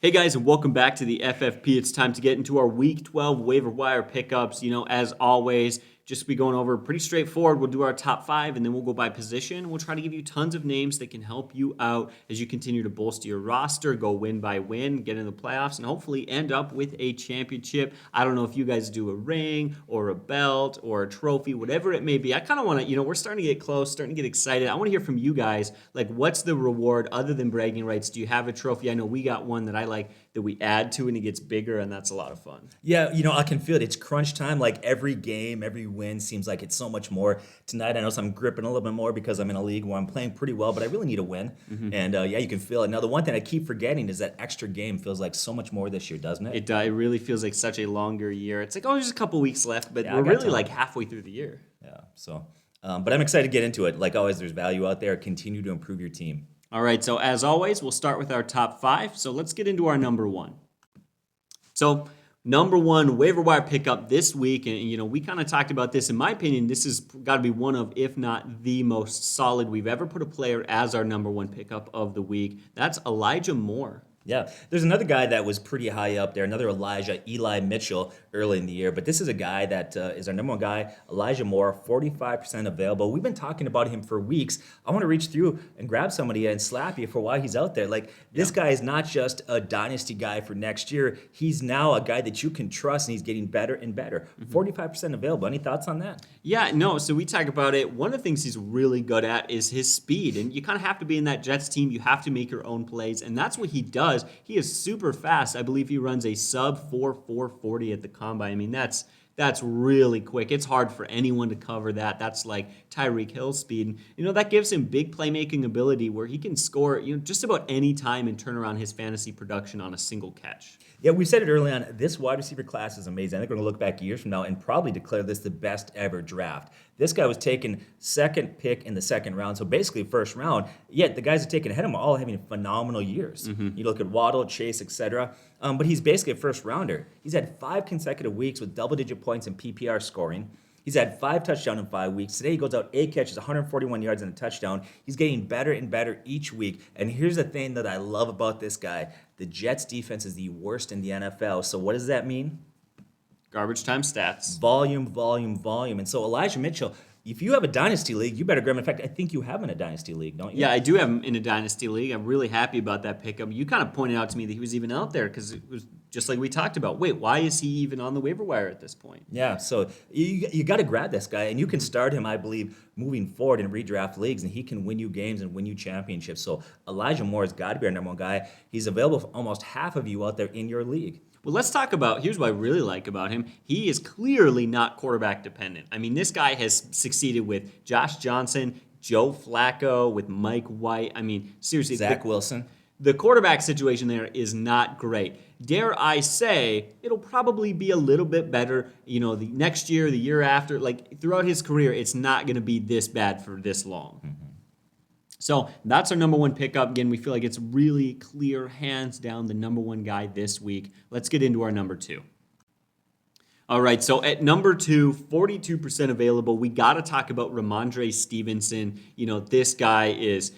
Hey guys, and welcome back to the FFP. It's time to get into our Week 12 waiver wire pickups. As always, just be going over pretty straightforward. We'll do our top five, and then we'll go by position. We'll try to give you tons of names that can help you out as you continue to bolster your roster, go win by win, get in the playoffs, and hopefully end up with a championship. I don't know if you guys do a ring or a belt or a trophy, whatever it may be. I kind of want to, we're starting to get close, starting to get excited. I want to hear from you guys. Like, what's the reward other than bragging rights? Do you have a trophy? I know we got one that I like that we add to and it gets bigger, and that's a lot of fun. Yeah, I can feel it. It's crunch time. Like every game, every win seems like it's so much more. Tonight, I know I'm gripping a little bit more because I'm in a league where I'm playing pretty well, but I really need a win. And yeah, you can feel it. Now, the one thing I keep forgetting is that extra game feels like so much more this year, doesn't it? It really feels like such a longer year. It's like, oh, there's a couple weeks left, but Yeah, we're I got really time. like halfway through the year. Yeah. So, but I'm excited to get into it. Like always, there's value out there. Continue to improve your team. All right, so as always, we'll start with our top five. So let's get into our number one. So number one waiver wire pickup this week, and we kind of talked about this. In my opinion, this has got to be one of, if not the most solid we've ever put a player as our number one pickup of the week. That's Elijah Moore. Yeah, there's another guy that was pretty high up there, another Eli Mitchell early in the year, but this is a guy that is our number one guy, Elijah Moore, 45% available. We've been talking about him for weeks. I want to reach through and grab somebody and slap you for why he's out there. Like, this guy is not just a dynasty guy for next year. He's now a guy that you can trust, and he's getting better and better. 45% available. Any thoughts on that? Yeah, no, so we talk about it. One of the things he's really good at is his speed, and you kind of have to be in that Jets team. You have to make your own plays, and that's what he does. He is super fast. I believe he runs a sub 4.40 at the combine. I mean, that's really quick. It's hard for anyone to cover that. That's like Tyreek Hill's speed. And, that gives him big playmaking ability where he can score, just about any time and turn around his fantasy production on a single catch. Yeah, we said it early on. This wide receiver class is amazing. I think we're going to look back years from now and probably declare this the best ever draft. This guy was taken second pick in the second round, so basically first round. Yet the guys that are taken ahead of him are all having phenomenal years. You look at Waddle, Chase, etc. But he's basically a first rounder. He's had 5 consecutive weeks with double-digit points in PPR scoring. He's had 5 touchdowns in 5 weeks. Today he goes out 8 catches, 141 yards, and a touchdown. He's getting better and better each week. And here's the thing that I love about this guy. The Jets defense is the worst in the NFL. So what does that mean? Garbage time stats. Volume, volume, volume. And so Elijah Mitchell, if you have a dynasty league, you better grab him. In fact, I think you have him in a dynasty league, don't you? Yeah, I do have him in a dynasty league. I'm really happy about that pickup. You kind of pointed out to me that he was even out there because it was just like we talked about. Wait, why is he even on the waiver wire at this point? Yeah, so you got to grab this guy, and you can start him, I believe, moving forward in redraft leagues, and he can win you games and win you championships. So Elijah Moore has got to be our number one guy. He's available for almost half of you out there in your league. Well, let's talk about, here's what I really like about him. He is clearly not quarterback dependent. I mean, this guy has succeeded with Josh Johnson, Joe Flacco, with Mike White. I mean, seriously. Zach Wilson. The quarterback situation there is not great. Dare I say, it'll probably be a little bit better, the next year, the year after. Like, throughout his career, it's not going to be this bad for this long. So that's our number one pickup. Again, we feel like it's really clear, hands down, the number one guy this week. Let's get into our number two. All right, so at number two, 42% available. We got to talk about Ramondre Stevenson. This guy is,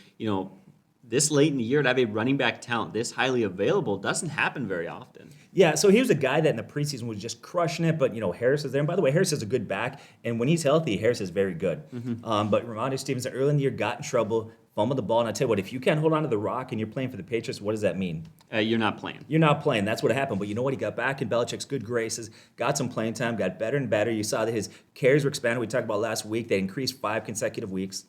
this late in the year to have a running back talent this highly available doesn't happen very often. Yeah, so he was a guy that in the preseason was just crushing it, but Harris is there. And by the way, Harris is a good back, and when he's healthy, Harris is very good. But Ramondre Stevenson early in the year got in trouble, fumbled the ball, and I tell you what, if you can't hold on to the rock and you're playing for the Patriots, what does that mean? You're not playing. You're not playing. That's what happened. But you know what? He got back in Belichick's good graces, got some playing time, got better and better. You saw that his carries were expanded. We talked about last week. They increased 5 consecutive weeks.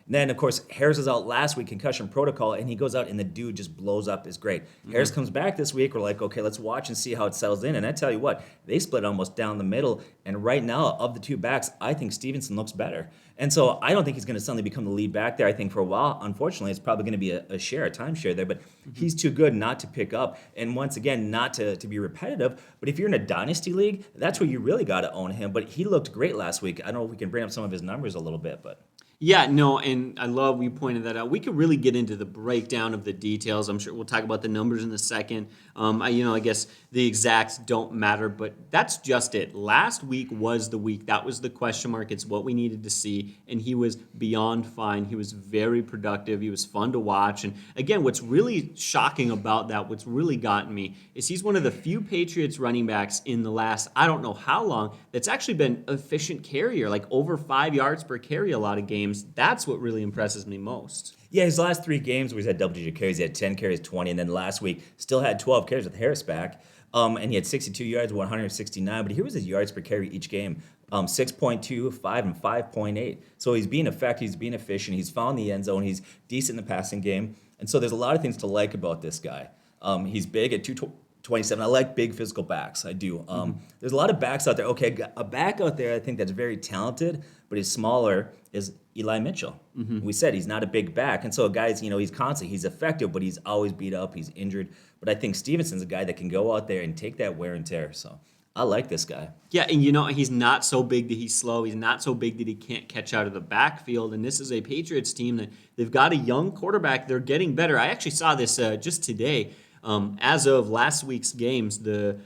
Then, of course, Harris is out last week, concussion protocol, and he goes out and the dude just blows up. Is great. Harris comes back this week. We're like, okay, let's watch and see how it settles in. And I tell you what, they split almost down the middle. And right now, of the two backs, I think Stevenson looks better. And so I don't think he's going to suddenly become the lead back there. I think for a while, unfortunately, it's probably going to be a timeshare there. But he's too good not to pick up. And once again, not to be repetitive. But if you're in a dynasty league, that's where you really got to own him. But he looked great last week. I don't know if we can bring up some of his numbers a little bit, but... Yeah, no, and I love you pointed that out. We could really get into the breakdown of the details. I'm sure we'll talk about the numbers in a second. I guess the exacts don't matter, but that's just it. Last week was the week. That was the question mark. It's what we needed to see, and he was beyond fine. He was very productive. He was fun to watch. And again, what's really shocking about that, what's really gotten me, is he's one of the few Patriots running backs in the last, I don't know how long, that's actually been an efficient carrier, like over 5 yards per carry a lot of games. That's what really impresses me most. Yeah, his last 3 games where he's had double-digit carries, he had 10 carries, 20, and then last week still had 12 carries with Harris back. And he had 62 yards, 169. But here was his yards per carry each game: 6.2, 5, and 5.8. So he's being effective, he's being efficient, he's found the end zone, he's decent in the passing game. And so there's a lot of things to like about this guy. He's big at 227. I like big physical backs. I do. There's a lot of backs out there. Okay, a back out there I think that's very talented, but he's smaller, is Eli Mitchell. We said he's not a big back. And so a guy's, he's constant. He's effective, but he's always beat up. He's injured. But I think Stevenson's a guy that can go out there and take that wear and tear. So I like this guy. Yeah, and he's not so big that he's slow. He's not so big that he can't catch out of the backfield. And this is a Patriots team that they've got a young quarterback. They're getting better. I actually saw this just today. As of last week's games, the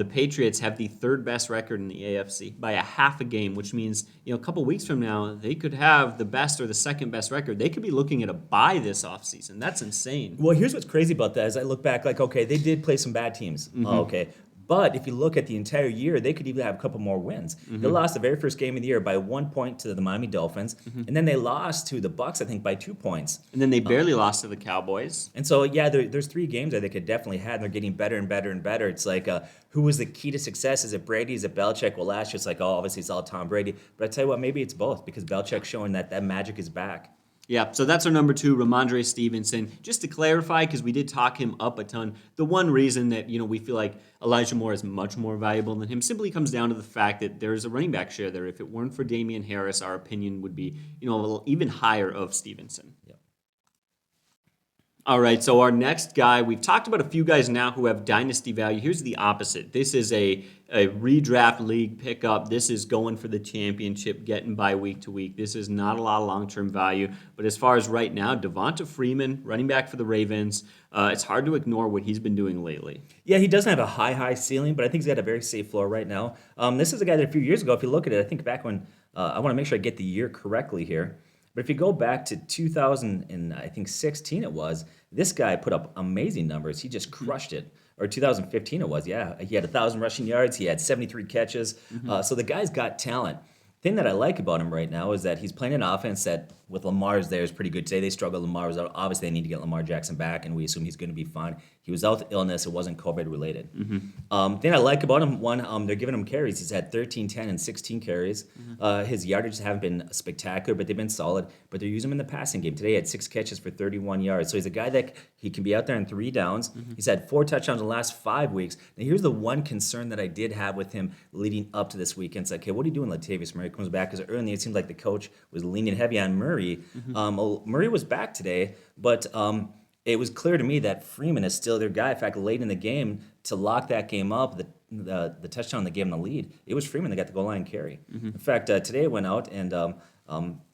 Patriots have the third best record in the AFC by a half a game, which means a couple weeks from now they could have the best or the second best record. They could be looking at a bye this offseason. That's insane. Well, here's what's crazy about that. As I look back, like, okay, they did play some bad teams. Okay. But if you look at the entire year, they could even have a couple more wins. They lost the very first game of the year by 1 point to the Miami Dolphins, and then they lost to the Bucs, I think, by 2 points. And then they barely lost to the Cowboys. And so, yeah, there's 3 games that they could definitely have, and they're getting better and better and better. It's like, who was the key to success? Is it Brady? Is it Belichick? Well, last year it's like, obviously it's all Tom Brady. But I tell you what, maybe it's both, because Belichick's showing that magic is back. Yeah, so that's our number 2, Ramondre Stevenson. Just to clarify, because we did talk him up a ton, the one reason that we feel like Elijah Moore is much more valuable than him simply comes down to the fact that there's a running back share there. If it weren't for Damian Harris, our opinion would be a little even higher of Stevenson. Yep. All right, so our next guy, we've talked about a few guys now who have dynasty value. Here's the opposite. This is a redraft league pickup. This is going for the championship, getting by week to week. This is not a lot of long-term value. But as far as right now, Devonta Freeman, running back for the Ravens, it's hard to ignore what he's been doing lately. Yeah, he doesn't have a high ceiling, but I think he's got a very safe floor right now. This is a guy that a few years ago, if you look at it, I think back when, I want to make sure I get the year correctly here, but if you go back to 2016 it was, this guy put up amazing numbers. He just crushed it. Or 2015 it was, yeah. He had 1,000 rushing yards. He had 73 catches. So the guy's got talent. Thing that I like about him right now is that he's playing an offense that, with Lamar's there, is pretty good today. They struggle. Lamar was out. Obviously, they need to get Lamar Jackson back, and we assume he's going to be fine. He was out with illness. It wasn't COVID related. Thing I like about him, one, they're giving him carries. He's had 13, 10, and 16 carries. His yardages haven't been spectacular, but they've been solid. But they're using him in the passing game. Today he had 6 catches for 31 yards. So he's a guy that he can be out there in 3 downs. He's had 4 touchdowns in the last 5 weeks. Now here's the one concern that I did have with him leading up to this weekend. It's like, okay, what are you doing, Latavius Murray comes back? Because early it seemed like the coach was leaning heavy on Murray. Murray was back today, but it was clear to me that Freeman is still their guy. In fact, late in the game, to lock that game up, the touchdown that gave him the lead, it was Freeman that got the goal line carry. In fact, today it went out, and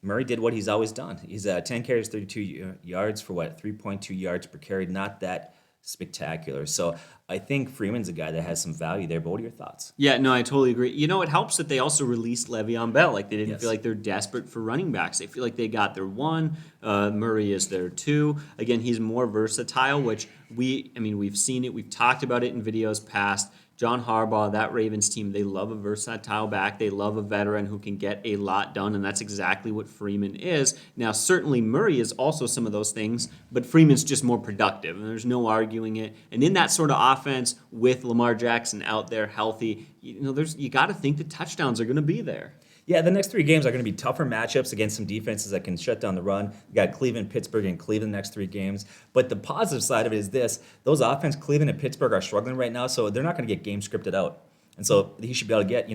Murray did what he's always done. He's 10 carries, 32 yards for 3.2 yards per carry. Not that spectacular. So I think Freeman's a guy that has some value there. But what are your thoughts? Yeah, no, I totally agree. It helps that they also released Le'Veon Bell. Like, they didn't feel like they're desperate for running backs. They feel like they got their one. Murray is their 2. Again, he's more versatile, which we've seen it. We've talked about it in videos past. John Harbaugh, that Ravens team, they love a versatile back. They love a veteran who can get a lot done, and that's exactly what Freeman is. Now, certainly Murray is also some of those things, but Freeman's just more productive, and there's no arguing it. And in that sort of offense, with Lamar Jackson out there healthy, you got to think the touchdowns are going to be there. Yeah, the next 3 games are going to be tougher matchups against some defenses that can shut down the run. You got Cleveland, Pittsburgh, and Cleveland the next 3 games. But the positive side of it is this. Those offense, Cleveland and Pittsburgh, are struggling right now, so they're not going to get game scripted out. And so he should be able to get,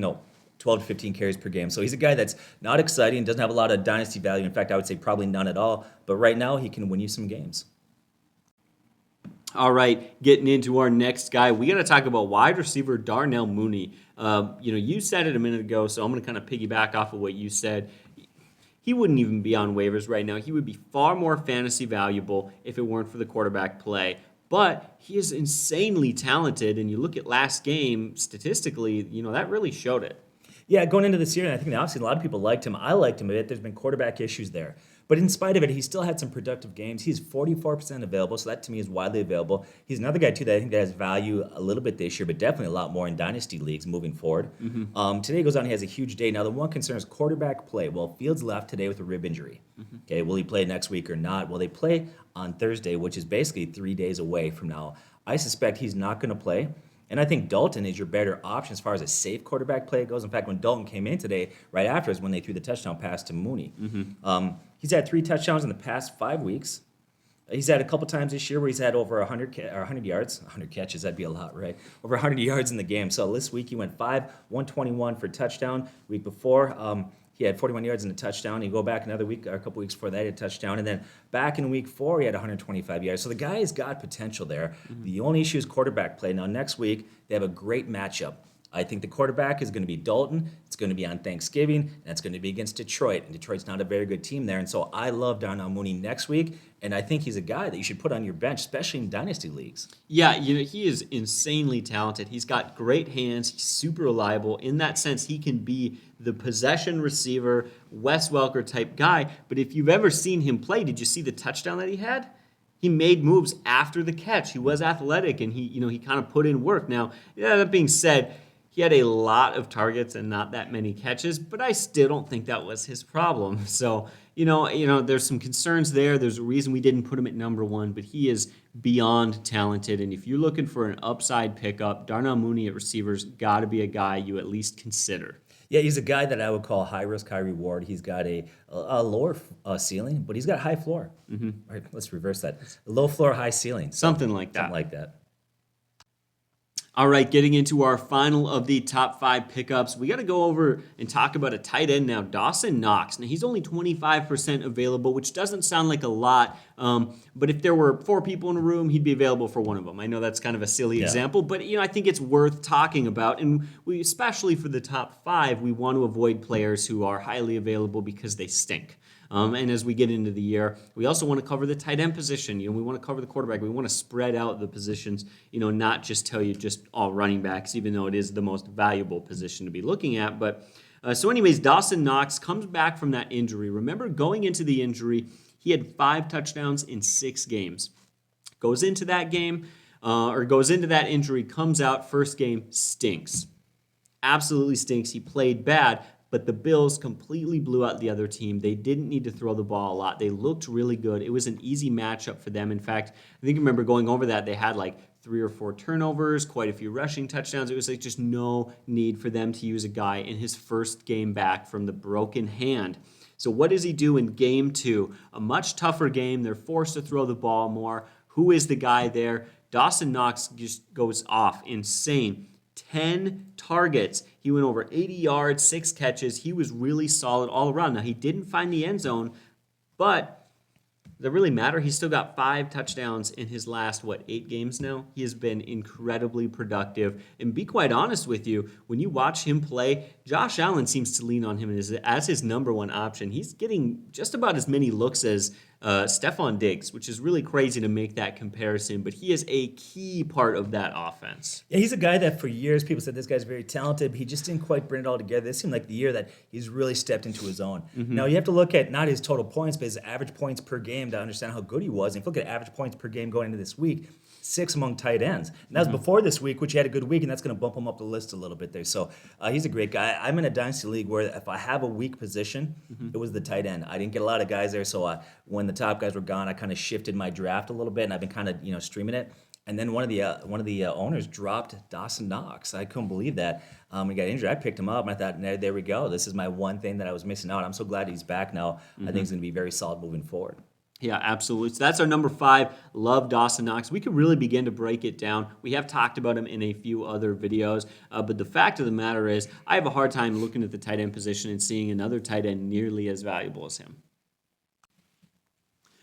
12 to 15 carries per game. So he's a guy that's not exciting, doesn't have a lot of dynasty value. In fact, I would say probably none at all. But right now, he can win you some games. All right, getting into our next guy, we got to talk about wide receiver Darnell Mooney. You said it a minute ago, so I'm going to kind of piggyback off of what you said. he wouldn't even be on waivers right now. He would be far more fantasy valuable if it weren't for the quarterback play. But he is insanely talented, and you look at last game, statistically, that really showed it. Yeah, going into this year, and I think in the offseason, a lot of people liked him. I liked him a bit. There's been quarterback issues there. But in spite of it, he still had some productive games. He's 44% available, so that to me is widely available. He's another guy, too, that I think that has value a little bit this year, but definitely a lot more in dynasty leagues moving forward. Today goes on, he has a huge day. Now, the one concern is quarterback play. Well, Fields left today with a rib injury. Okay, will he play next week or not? Well, they play on Thursday, which is basically 3 days away from now. I suspect he's not going to play. And I think Dalton is your better option as far as a safe quarterback play goes. In fact, when Dalton came in today, right after is when they threw the touchdown pass to Mooney. He's had 3 touchdowns in the past 5 weeks. He's had a couple times this year where he's had over 100 yards. 100 catches, that'd be a lot, right? Over 100 yards in the game. So this week he went 121 for a touchdown. Week before, he had 41 yards and a touchdown. You go back another week, or a couple weeks before that, he had a touchdown. And then back in week 4, he had 125 yards. So the guy has got potential there. The only issue is quarterback play. Now, next week, they have a great matchup. I think the quarterback is going to be Dalton. It's going to be on Thanksgiving, and it's going to be against Detroit. And Detroit's not a very good team there. And so I love Darnell Mooney next week, and I think he's a guy that you should put on your bench, especially in dynasty leagues. Yeah, he is insanely talented. He's got great hands. He's super reliable. In that sense, he can be the possession receiver, Wes Welker type guy. But if you've ever seen him play, did you see the touchdown that he had? He made moves after the catch. He was athletic, and he kind of put in work. Now, that being said, he had a lot of targets and not that many catches, but I still don't think that was his problem. So, there's some concerns there. There's a reason we didn't put him at number 1, but he is beyond talented. And if you're looking for an upside pickup, Darnell Mooney at receivers got to be a guy you at least consider. Yeah, he's a guy that I would call high risk, high reward. He's got a lower ceiling, but he's got high floor. All right, let's reverse that. Low floor, high ceiling. Something like that. Something like that. All right, getting into our final of the top 5 pickups, we got to go over and talk about a tight end now, Dawson Knox. Now, he's only 25% available, which doesn't sound like a lot, but if there were 4 people in a room, he'd be available for one of them. I know that's kind of a silly example, but I think it's worth talking about, and especially for the top 5, we want to avoid players who are highly available because they stink. And as we get into the year, we also want to cover the tight end position. We want to cover the quarterback. We want to spread out the positions, not just tell you just all running backs, even though it is the most valuable position to be looking at. But so anyways, Dawson Knox comes back from that injury. Remember, going into the injury, he had 5 touchdowns in 6 games. Goes into that game, goes into that injury, comes out, first game, stinks. Absolutely stinks. He played bad. But the Bills completely blew out the other team. They didn't need to throw the ball a lot. They looked really good. It was an easy matchup for them. In fact, I think I remember going over that. They had like 3 or 4 turnovers, quite a few rushing touchdowns. It was like just no need for them to use a guy in his first game back from the broken hand. So what does he do in game 2? A much tougher game. They're forced to throw the ball more. Who is the guy there? Dawson Knox just goes off. Insane. 10 targets. He went over 80 yards, 6 catches. He was really solid all around. Now, he didn't find the end zone, but does it really matter? He's still got 5 touchdowns in his last, 8 games now? He has been incredibly productive. And be quite honest with you, when you watch him play, Josh Allen seems to lean on him as his number 1 option. He's getting just about as many looks as Stephon Diggs, which is really crazy to make that comparison, but he is a key part of that offense. Yeah, he's a guy that for years people said this guy's very talented, but he just didn't quite bring it all together. This seemed like the year that he's really stepped into his own. Now, you have to look at not his total points, but his average points per game to understand how good he was. And if you look at average points per game going into this week, 6 among tight ends. And that was before this week, which he had a good week, and that's going to bump him up the list a little bit there. So he's a great guy. I'm in a dynasty league where if I have a weak position, it was the tight end. I didn't get a lot of guys there, so when the top guys were gone, I kind of shifted my draft a little bit, and I've been kind of streaming it. And then one of the owners dropped Dawson Knox. I couldn't believe that. He got injured. I picked him up, and I thought, there we go. This is my one thing that I was missing out. I'm so glad he's back now. I think he's going to be very solid moving forward. Yeah, absolutely. So that's our number 5. Love Dawson Knox. We could really begin to break it down. We have talked about him in a few other videos, but the fact of the matter is I have a hard time looking at the tight end position and seeing another tight end nearly as valuable as him.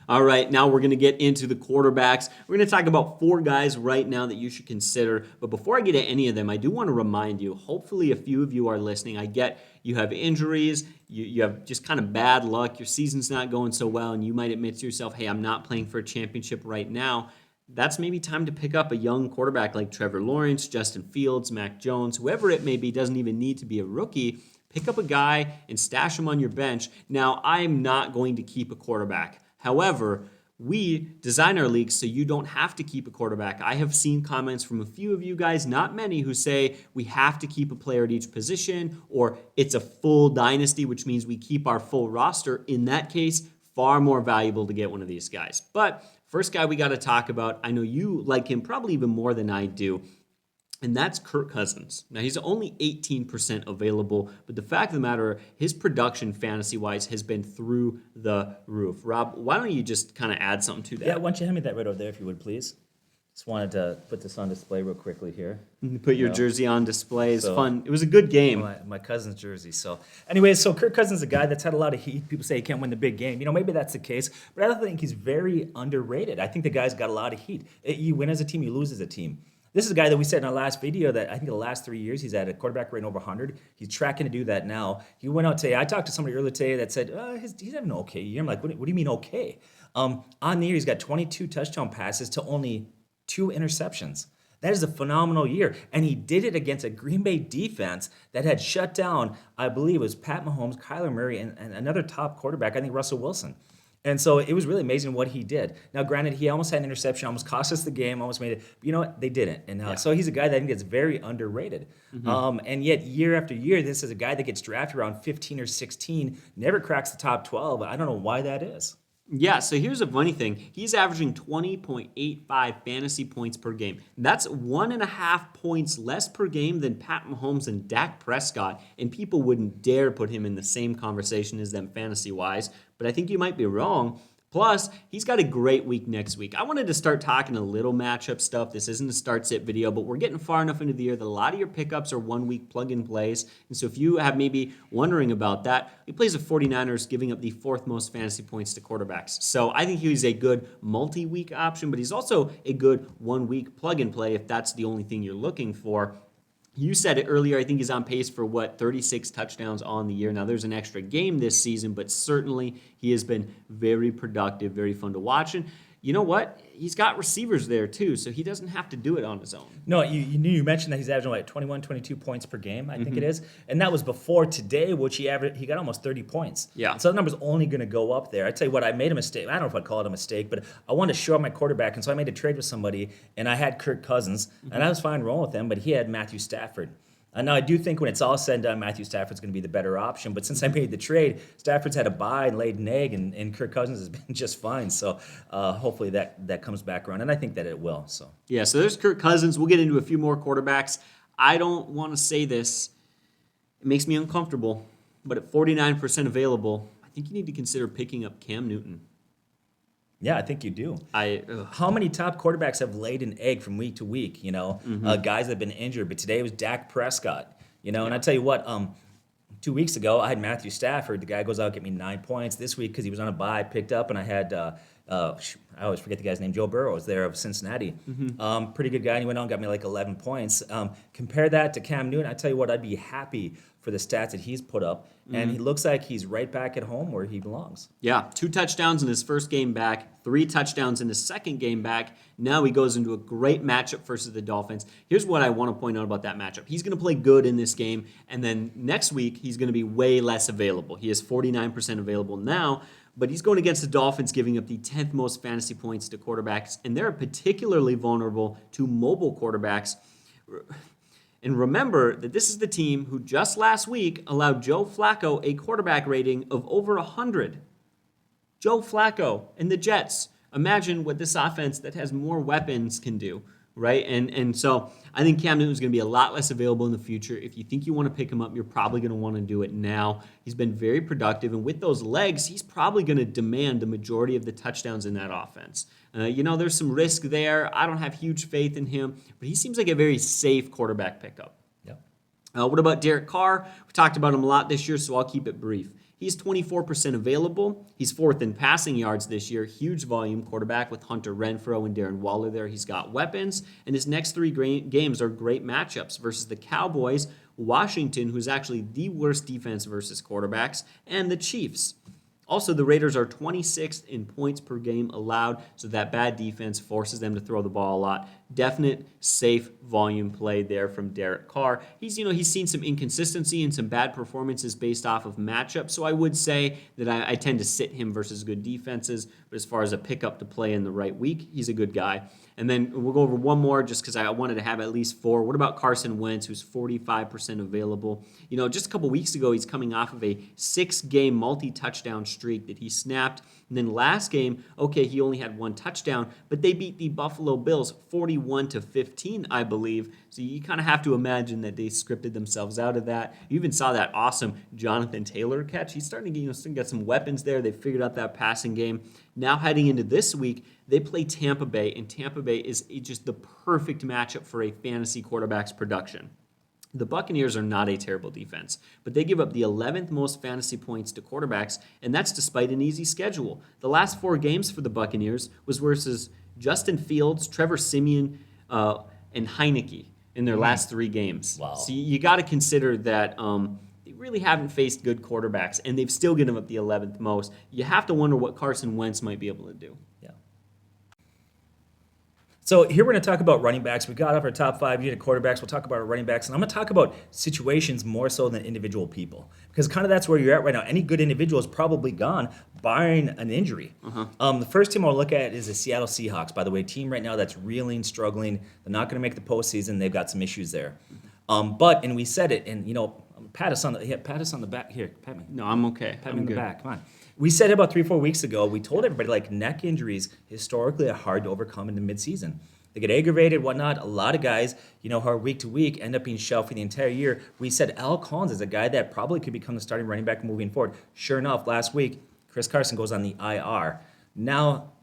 All right, now we're going to get into the quarterbacks. We're going to talk about 4 guys right now that you should consider. But before I get to any of them, I do want to remind you, hopefully a few of you are listening. I get you have injuries, you have just kind of bad luck, your season's not going so well, and you might admit to yourself, hey, I'm not playing for a championship right now. That's maybe time to pick up a young quarterback like Trevor Lawrence, Justin Fields, Mac Jones, whoever it may be, doesn't even need to be a rookie. Pick up a guy and stash him on your bench. Now, I'm not going to keep a quarterback. However, we design our leagues so you don't have to keep a quarterback. I have seen comments from a few of you guys, not many, who say we have to keep a player at each position, or it's a full dynasty, which means we keep our full roster. In that case, far more valuable to get one of these guys. But first guy we got to talk about, I know you like him probably even more than I do, and that's Kirk Cousins. Now, he's only 18% available, but the fact of the matter, his production fantasy-wise has been through the roof. Rob, why don't you just kind of add something to that? Yeah, why don't you hand me that right over there if you would, please? Just wanted to put this on display real quickly here. Put your jersey on display. It's So- fun. It was a good game. My cousin's jersey. So, anyways, so Kirk Cousins is a guy that's had a lot of heat. People say he can't win the big game. Maybe that's the case, but I don't think he's very underrated. I think the guy's got a lot of heat. You win as a team, you lose as a team. This is a guy that we said in our last video that I think the last 3 years he's had a quarterback rating over 100. He's tracking to do that now. He went out today. I talked to somebody earlier today that said he's having an okay year. I'm like, what do you mean okay? On the year, he's got 22 touchdown passes to only 2 interceptions. That is a phenomenal year. And he did it against a Green Bay defense that had shut down, I believe it was Pat Mahomes, Kyler Murray, and another top quarterback, I think Russell Wilson. And so it was really amazing what he did. Now, granted, he almost had an interception, almost cost us the game, almost made it. But you know what? They didn't. And so he's a guy that I think gets very underrated. And yet, year after year, this is a guy that gets drafted around 15 or 16, never cracks the top 12. I don't know why that is. Yeah, so here's a funny thing. He's averaging 20.85 fantasy points per game. That's 1.5 points less per game than Pat Mahomes and Dak Prescott, and people wouldn't dare put him in the same conversation as them fantasy-wise, but I think you might be wrong. Plus, he's got a great week next week. I wanted to start talking a little matchup stuff. This isn't a start-sit video, but we're getting far enough into the year that a lot of your pickups are one-week plug-and-plays. And so if you have maybe wondering about that, he plays the 49ers, giving up the 4th most fantasy points to quarterbacks. So I think he's a good multi-week option, but he's also a good one-week plug-and-play if that's the only thing you're looking for. You said it earlier, I think he's on pace for 36 touchdowns on the year. Now, there's an extra game this season, but certainly he has been very productive, very fun to watch. And you know what? He's got receivers there too, so he doesn't have to do it on his own. No, you mentioned that he's averaging like 21, 22 points per game, I think it is. And that was before today, which he got almost 30 points. Yeah. And so that number's only going to go up there. I tell you what, I made a mistake. I don't know if I'd call it a mistake, but I wanted to show up my quarterback, and so I made a trade with somebody, and I had Kirk Cousins, and I was fine rolling with him, but he had Matthew Stafford. Now, I do think when it's all said and done, Matthew Stafford's going to be the better option. But since I made the trade, Stafford's had a bye and laid an egg, and Kirk Cousins has been just fine. So hopefully that comes back around, and I think that it will. So Yeah, so there's Kirk Cousins. We'll get into a few more quarterbacks. I don't want to say this. It makes me uncomfortable. But at 49% available, I think you need to consider picking up Cam Newton. yeah, I think you do. Ugh. How many top quarterbacks have laid an egg from week to week? Guys that have been injured, but today it was Dak Prescott. And I tell you what, 2 weeks ago I had Matthew Stafford. The guy goes out, get me 9 points. This week, because he was on a bye, picked up, and I had I always forget the guy's name. Joe Burrow was there of Cincinnati. Pretty good guy. And he went on and got me like 11 points. Compare that to Cam Newton. I tell you what, I'd be happy for the stats that he's put up. And he looks like he's right back at home where he belongs. Yeah, 2 touchdowns in his first game back, 3 touchdowns in his second game back. Now he goes into a great matchup versus the Dolphins. Here's what I want to point out about that matchup. He's going to play good in this game, and then next week he's going to be way less available. He is 49% available now, but he's going against the Dolphins, giving up the 10th most fantasy points to quarterbacks, and they're particularly vulnerable to mobile quarterbacks. And remember that this is the team who just last week allowed Joe Flacco a quarterback rating of over 100. Joe Flacco and the Jets. Imagine what this offense that has more weapons can do, right? And so I think Cam Newton's going to be a lot less available in the future. If you think you want to pick him up, you're probably going to want to do it now. He's been very productive, and with those legs, he's probably going to demand the majority of the touchdowns in that offense. There's some risk there. I don't have huge faith in him, but he seems like a very safe quarterback pickup. Yep. What about Derek Carr? We talked about him a lot this year, so I'll keep it brief. He's 24% available. He's fourth in passing yards this year. Huge volume quarterback with Hunter Renfrow and Darren Waller there. He's got weapons. And his next three games are great matchups versus the Cowboys, Washington, who's actually the worst defense versus quarterbacks, and the Chiefs. Also, the Raiders are 26th in points per game allowed, so that bad defense forces them to throw the ball a lot. Definite safe volume play there from Derek Carr. He's seen some inconsistency and some bad performances based off of matchups, so I would say that I tend to sit him versus good defenses, but as far as a pickup to play in the right week, he's a good guy. And then we'll go over one more just because I wanted to have at least four. What about Carson Wentz, who's 45% available? Just a couple weeks ago, he's coming off of a 6-game multi-touchdown streak that he snapped. And then last game, okay, he only had one touchdown, but they beat the Buffalo Bills 41-15, I believe. So you kind of have to imagine that they scripted themselves out of that. You even saw that awesome Jonathan Taylor catch. He's starting to get some weapons there. They figured out that passing game. Now heading into this week, they play Tampa Bay, and Tampa Bay is just the perfect matchup for a fantasy quarterback's production. The Buccaneers are not a terrible defense, but they give up the 11th most fantasy points to quarterbacks, and that's despite an easy schedule. The last 4 games for the Buccaneers was versus Justin Fields, Trevor Siemian, and Heineke in their last 3 games. Wow. So you got to consider that they really haven't faced good quarterbacks, and they've still given up the 11th most. You have to wonder what Carson Wentz might be able to do. Yeah. So here we're going to talk about running backs. We got off our top 5 unit quarterbacks. We'll talk about our running backs. And I'm going to talk about situations more so than individual people. Because kind of that's where you're at right now. Any good individual is probably gone, barring an injury. The first team I'll look at is the Seattle Seahawks. By the way, team right now that's reeling, struggling. They're not going to make the postseason. They've got some issues there. And we said it, and pat us on the back here. Pat me. No, I'm okay. Pat me on the back. Come on. We said about 3-4 weeks ago, we told everybody neck injuries historically are hard to overcome in the midseason. They get aggravated, whatnot. A lot of guys, who are week to week end up being shelved for the entire year. We said Al Collins is a guy that probably could become the starting running back moving forward. Sure enough, last week, Chris Carson goes on the IR. Now,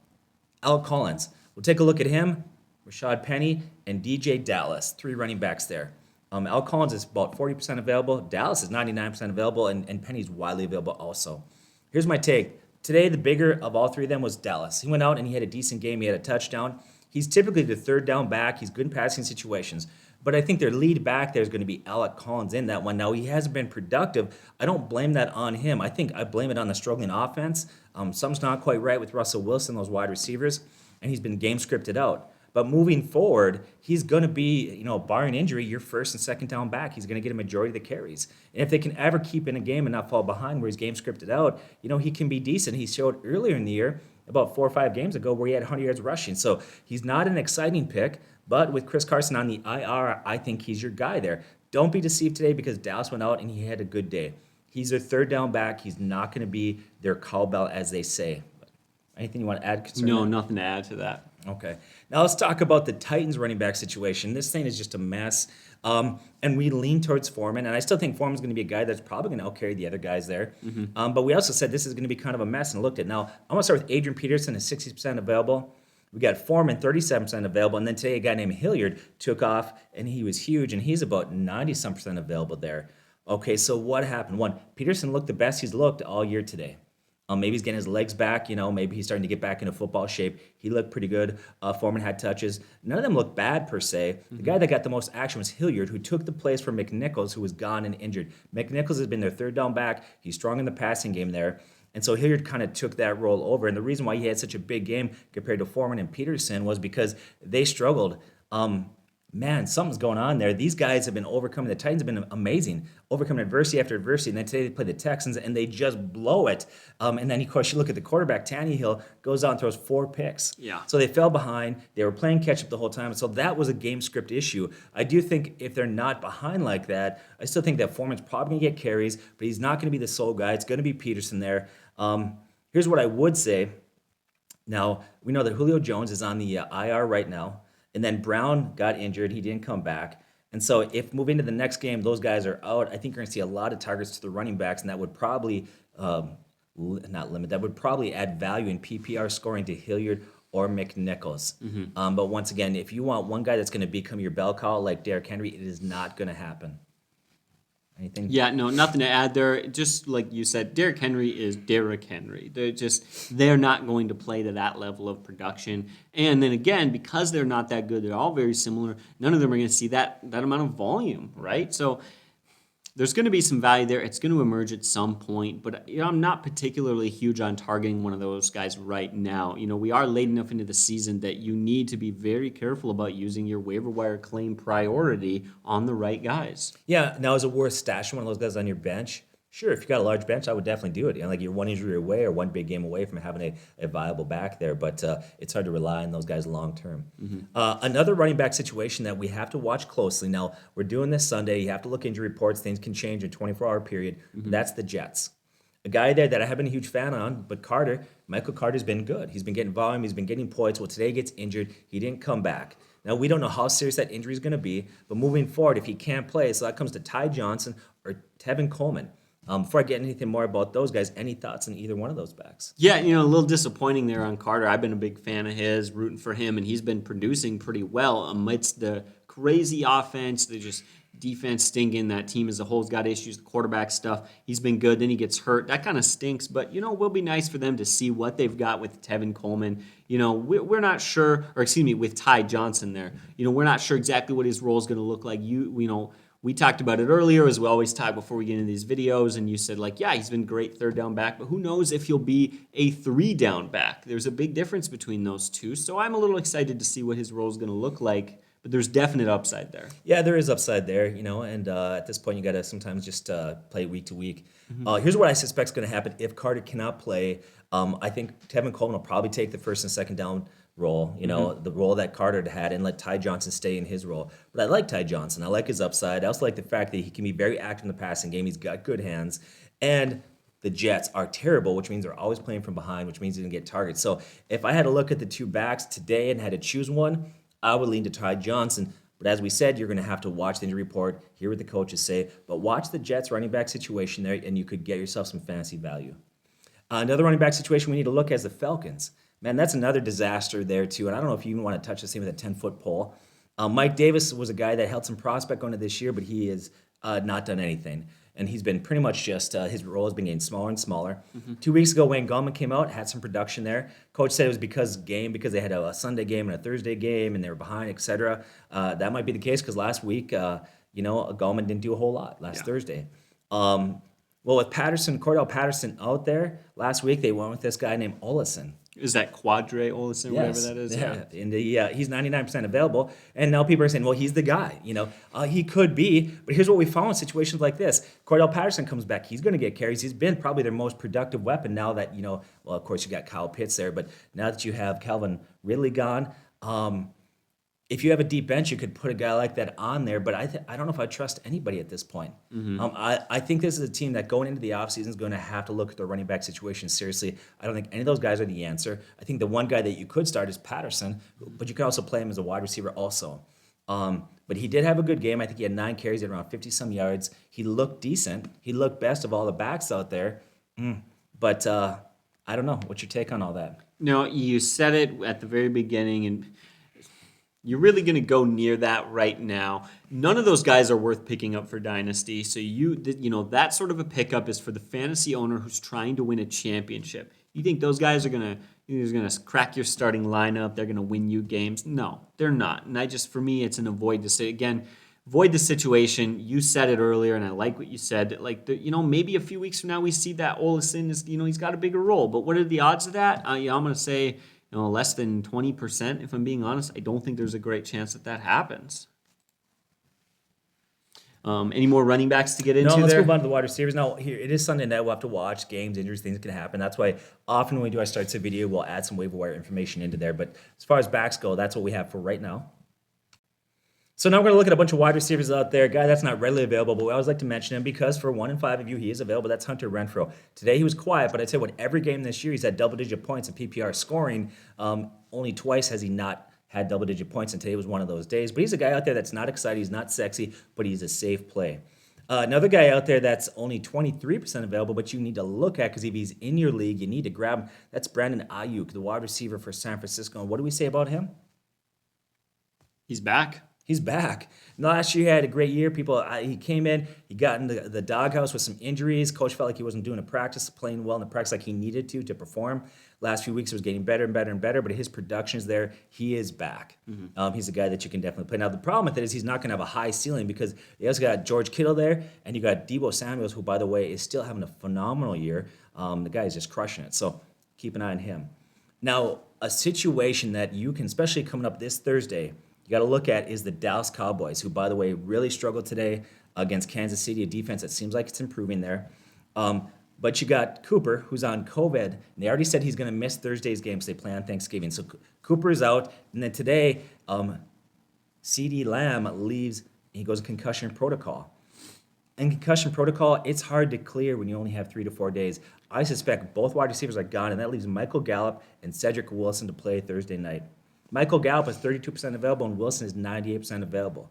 Al Collins. We'll take a look at him, Rashad Penny, and DJ Dallas. 3 running backs there. Al Collins is about 40% available. Dallas is 99% available, and Penny's widely available also. Here's my take. Today, the bigger of all 3 of them was Dallas. He went out and he had a decent game. He had a touchdown. He's typically the third down back. He's good in passing situations. But I think their lead back there is going to be Alec Collins in that one. Now, he hasn't been productive. I don't blame that on him. I think I blame it on the struggling offense. Something's not quite right with Russell Wilson, those wide receivers, and he's been game scripted out. But moving forward, he's going to be, barring injury, your first and second down back. He's going to get a majority of the carries. And if they can ever keep in a game and not fall behind where he's game scripted out, he can be decent. He showed earlier in the year, about 4 or 5 games ago, where he had 100 yards rushing. So he's not an exciting pick, but with Chris Carson on the IR, I think he's your guy there. Don't be deceived today because Dallas went out and he had a good day. He's their third down back. He's not going to be their cowbell, as they say. Anything you want to add? No, nothing to add to that. Okay. Now let's talk about the Titans running back situation. This thing is just a mess. And we lean towards Foreman, and I still think Foreman's going to be a guy that's probably going to outcarry the other guys there. But we also said this is going to be kind of a mess and looked at. Now, I'm going to start with Adrian Peterson at 60% available. We got Foreman, 37% available. And then today, a guy named Hilliard took off, and he was huge, and he's about 90-some% available there. Okay, so what happened? 1, Peterson looked the best he's looked all year today. Maybe he's getting his legs back, maybe he's starting to get back into football shape. He looked pretty good. Foreman had touches. None of them looked bad per se. The guy that got the most action was Hilliard, who took the place from McNichols, who was gone and injured. McNichols has been their third down back. He's strong in the passing game there. And so Hilliard kind of took that role over. And the reason why he had such a big game compared to Foreman and Peterson was because they struggled. Man, something's going on there. These guys have been overcoming. The Titans have been amazing, overcoming adversity after adversity. And then today they play the Texans, and they just blow it. And then, of course, you look at the quarterback, Tannehill, goes out and throws 4 picks. Yeah. So they fell behind. They were playing catch-up the whole time. So that was a game script issue. I do think if they're not behind like that, I still think that Foreman's probably going to get carries, but he's not going to be the sole guy. It's going to be Peterson there. Here's what I would say. Now, we know that Julio Jones is on the IR right now. And then Brown got injured. He didn't come back. And so if moving to the next game, those guys are out, I think you're going to see a lot of targets to the running backs, and that would probably, that would probably add value in PPR scoring to Hilliard or McNichols. But once again, if you want one guy that's going to become your bell cow like Derrick Henry, it is not going to happen. Anything? Yeah, no, nothing to add there. Just like you said, Derrick Henry is Derrick Henry. They're not going to play to that level of production. And then again, because they're not that good, they're all very similar. None of them are going to see that amount of volume, right? So there's going to be some value there. It's going to emerge at some point, but I'm not particularly huge on targeting one of those guys right now. We are late enough into the season that you need to be very careful about using your waiver wire claim priority on the right guys. Yeah. Now, is it worth stashing one of those guys on your bench? Sure, if you got a large bench, I would definitely do it. Like you're one injury away or one big game away from having a viable back there, but it's hard to rely on those guys long term. Another running back situation that we have to watch closely. Now, we're doing this Sunday. You have to look injury reports. Things can change in a 24-hour period. That's the Jets. A guy there that I have been a huge fan on, but Michael Carter's been good. He's been getting volume. He's been getting points. Well, today he gets injured. He didn't come back. Now, we don't know how serious that injury is going to be, but moving forward, if he can't play, so that comes to Ty Johnson or Tevin Coleman. Before I get anything more about those guys, any thoughts on either one of those backs? Yeah, a little disappointing there on Carter. I've been a big fan of his, rooting for him, and he's been producing pretty well amidst the crazy offense, the just defense stinking. That team as a whole's got issues, the quarterback stuff. He's been good, then he gets hurt. That kind of stinks, but, it will be nice for them to see what they've got with Tevin Coleman. We're not sure, or excuse me, with Ty Johnson there. We're not sure exactly what his role is going to look like. We talked about it earlier, as we always talk before we get into these videos, and you said, yeah, he's been great third down back, but who knows if he'll be a 3-down back. There's a big difference between those two, so I'm a little excited to see what his role is going to look like, but there's definite upside there. Yeah, there is upside there, and at this point you got to sometimes just play week to week. Here's what I suspect is going to happen if Carter cannot play. I think Tevin Coleman will probably take the first and second down role, the role that Carter had, and let Ty Johnson stay in his role. But I like Ty Johnson. I like his upside. I also like the fact that he can be very active in the passing game. He's got good hands. And the Jets are terrible, which means they're always playing from behind, which means he's going to get targets. So if I had to look at the two backs today and had to choose one, I would lean to Ty Johnson. But as we said, you're going to have to watch the injury report, hear what the coaches say, but watch the Jets running back situation there, and you could get yourself some fantasy value. Another running back situation we need to look at is the Falcons. Man, that's another disaster there, too. And I don't know if you even want to touch this thing with a 10-foot pole. Mike Davis was a guy that held some prospect going to this year, but he has not done anything. And he's been pretty much just, his role has been getting smaller and smaller. 2 weeks ago, Wayne Gallman came out, had some production there. Coach said it was because they had a Sunday game and a Thursday game, and they were behind, etc. That might be the case because last week, Gallman didn't do a whole lot Thursday. Well, with Cordell Patterson out there, last week they went with this guy named Olesen. Is that Quadre Olesen, whatever that is? Yeah. And he's 99% available. And now people are saying, well, he's the guy. He could be. But here's what we found in situations like this. Cordell Patterson comes back. He's going to get carries. He's been probably their most productive weapon now that, well, of course, you got Kyle Pitts there. But now that you have Calvin Ridley gone, if you have a deep bench, you could put a guy like that on there, but I don't know if I trust anybody at this point. I think this is a team that going into the offseason is going to have to look at their running back situation seriously. I don't think any of those guys are the answer. I think the one guy that you could start is Patterson, but you could also play him as a wide receiver also. But he did have a good game. I think he had 9 carries at around 50-some yards. He looked decent. He looked best of all the backs out there. But I don't know. What's your take on all that? No, you said it at the very beginning, and you're really going to go near that right now. None of those guys are worth picking up for Dynasty. So that sort of a pickup is for the fantasy owner who's trying to win a championship. You think those guys are going to crack your starting lineup? They're going to win you games? No, they're not. And for me, it's an avoid the situation. You said it earlier, and I like what you said. Maybe a few weeks from now we see that Olesen is, he's got a bigger role. But what are the odds of that? I'm going to say, less than 20%, if I'm being honest. I don't think there's a great chance that happens. Any more running backs to get into there? No, let's move on to the wide receivers. Now, here, it is Sunday night. We'll have to watch games, injuries, things can happen. That's why often when we do our starts a video, we'll add some waiver wire information into there. But as far as backs go, that's what we have for right now. So now we're going to look at a bunch of wide receivers out there. A guy that's not readily available, but we always like to mention him because for 1 in 5 of you, he is available. That's Hunter Renfrow. Today he was quiet, but I'd say every game this year he's had double-digit points in PPR scoring. Only twice has he not had double-digit points, and today was one of those days. But he's a guy out there that's not exciting, he's not sexy, but he's a safe play. Another guy out there that's only 23% available, but you need to look at because if he's in your league, you need to grab him. That's Brandon Ayuk, the wide receiver for San Francisco. And what do we say about him? He's back. He's back. Last year he had a great year. He came in, he got in the doghouse with some injuries. Coach felt like he wasn't doing a practice, playing well in the practice like he needed to perform. Last few weeks it was getting better and better and better, but his production is there. He is back. He's a guy that you can definitely play. Now the problem with it is he's not going to have a high ceiling because you also got George Kittle there, and you got Deebo Samuels, who by the way is still having a phenomenal year. The guy is just crushing it. So keep an eye on him. Now a situation that you can, especially coming up this Thursday, you got to look at is the Dallas Cowboys, who, by the way, really struggled today against Kansas City, a defense that seems like it's improving there. But you got Cooper, who's on COVID, and they already said he's going to miss Thursday's game because they play on Thanksgiving. So Cooper is out, and then today, CeeDee Lamb leaves, and he goes in concussion protocol. In concussion protocol, it's hard to clear when you only have 3 to 4 days. I suspect both wide receivers are gone, and that leaves Michael Gallup and Cedric Wilson to play Thursday night. Michael Gallup is 32% available, and Wilson is 98% available.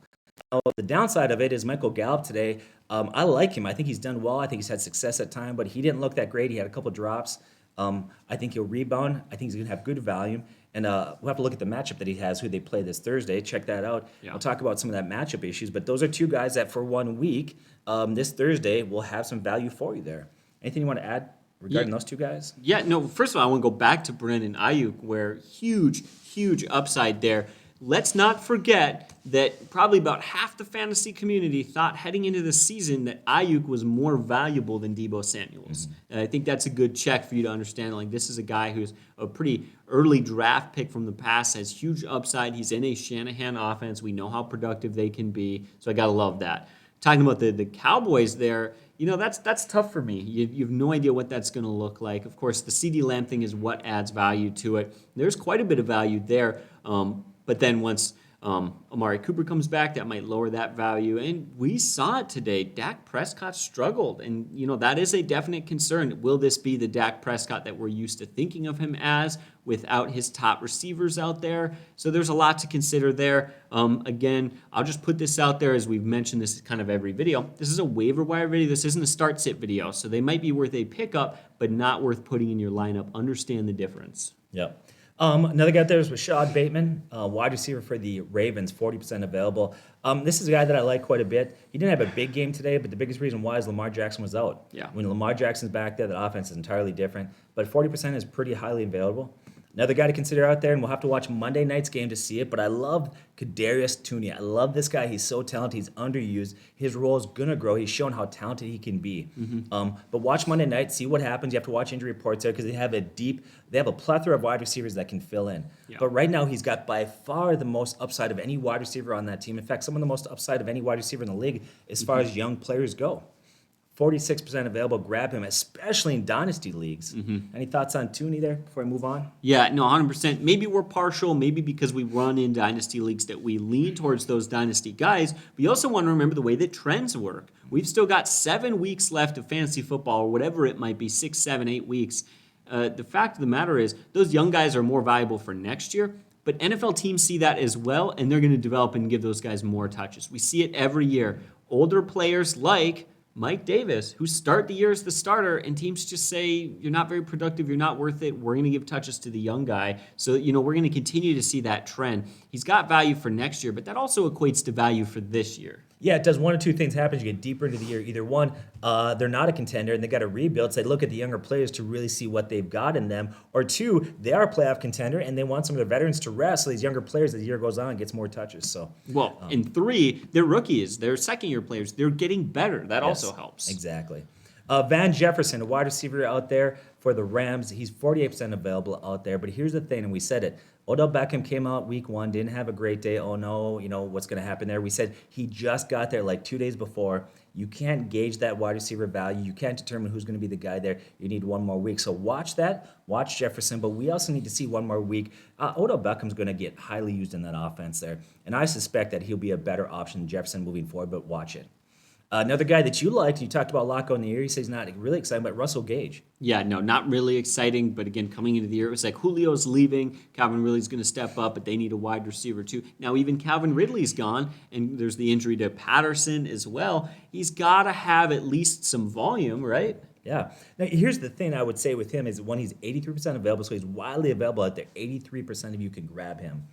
Now, the downside of it is Michael Gallup today, I like him. I think he's done well. I think he's had success at time, but he didn't look that great. He had a couple drops. I think he'll rebound. I think he's going to have good value. And we'll have to look at the matchup that he has, who they play this Thursday. Check that out. Yeah. We'll talk about some of that matchup issues. But those are two guys that for 1 week, this Thursday, will have some value for you there. Anything you want to add regarding those two guys? Yeah, no, first of all, I want to go back to Brandon Ayuk, where huge upside there. Let's not forget that probably about half the fantasy community thought heading into the season that Ayuk was more valuable than Deebo Samuels. Mm-hmm. And I think that's a good check for you to understand. Like, this is a guy who's a pretty early draft pick from the past, has huge upside. He's in a Shanahan offense. We know how productive they can be. So I got to love that. Talking about the Cowboys there, that's tough for me. You have no idea what that's going to look like. Of course, the CeeDee Lamb thing is what adds value to it. There's quite a bit of value there. But then once Amari Cooper comes back, that might lower that value. And we saw it today. Dak Prescott struggled. And, that is a definite concern. Will this be the Dak Prescott that we're used to thinking of him as without his top receivers out there? So there's a lot to consider there. Again, I'll just put this out there as we've mentioned this kind of every video. This is a waiver wire video. This isn't a start sit video. So they might be worth a pickup, but not worth putting in your lineup. Understand the difference. Yep. Another guy there is Rashad Bateman, wide receiver for the Ravens, 40% available. This is a guy that I like quite a bit. He didn't have a big game today, but the biggest reason why is Lamar Jackson was out. Yeah. When Lamar Jackson's back there, the offense is entirely different. But 40% is pretty highly available. Another guy to consider out there, and we'll have to watch Monday night's game to see it, but I love Kadarius Toney. I love this guy. He's so talented. He's underused. His role is going to grow. He's shown how talented he can be. Mm-hmm. But watch Monday night, see what happens. You have to watch injury reports there because they have a plethora of wide receivers that can fill in. Yeah. But right now, he's got by far the most upside of any wide receiver on that team. In fact, some of the most upside of any wide receiver in the league as far as young players go. 46% available. Grab him, especially in dynasty leagues. Mm-hmm. Any thoughts on Toney there before I move on? Yeah, no, 100%. Maybe we're partial. Maybe because we run in dynasty leagues that we lean towards those dynasty guys. But you also want to remember the way that trends work. We've still got 7 weeks left of fantasy football, or whatever it might be, 6, 7, 8 weeks. The fact of the matter is those young guys are more valuable for next year. But NFL teams see that as well, and they're going to develop and give those guys more touches. We see it every year. Older players like Mike Davis, who start the year as the starter, and teams just say, you're not very productive, you're not worth it, we're going to give touches to the young guy. So, we're going to continue to see that trend. He's got value for next year, but that also equates to value for this year. Yeah, it does. One or two things happen as you get deeper into the year. Either one, they're not a contender and they got to rebuild, so they look at the younger players to really see what they've got in them. Or two, they are a playoff contender and they want some of their veterans to rest, so these younger players, as the year goes on, gets more touches. So, and 3, they're rookies. They're second-year players. They're getting better. That also helps. Exactly. Van Jefferson, a wide receiver out there for the Rams. He's 48% available out there. But here's the thing, and we said it. Odell Beckham came out week 1, didn't have a great day. Oh, no, what's going to happen there? We said he just got there like 2 days before. You can't gauge that wide receiver value. You can't determine who's going to be the guy there. You need 1 more week. So watch that. Watch Jefferson. But we also need to see 1 more week. Odell Beckham's going to get highly used in that offense there. And I suspect that he'll be a better option than Jefferson moving forward, but watch it. Another guy that you liked, you talked about Locko in the year. He says he's not really excited, but Russell Gage. Yeah, no, not really exciting. But again, coming into the year, it was like Julio's leaving. Calvin Ridley's going to step up, but they need a wide receiver too. Now, even Calvin Ridley's gone, and there's the injury to Patterson as well. He's got to have at least some volume, right? Yeah. Now, here's the thing I would say with him is, one, he's 83% available, so he's widely available out there. 83% of you can grab him.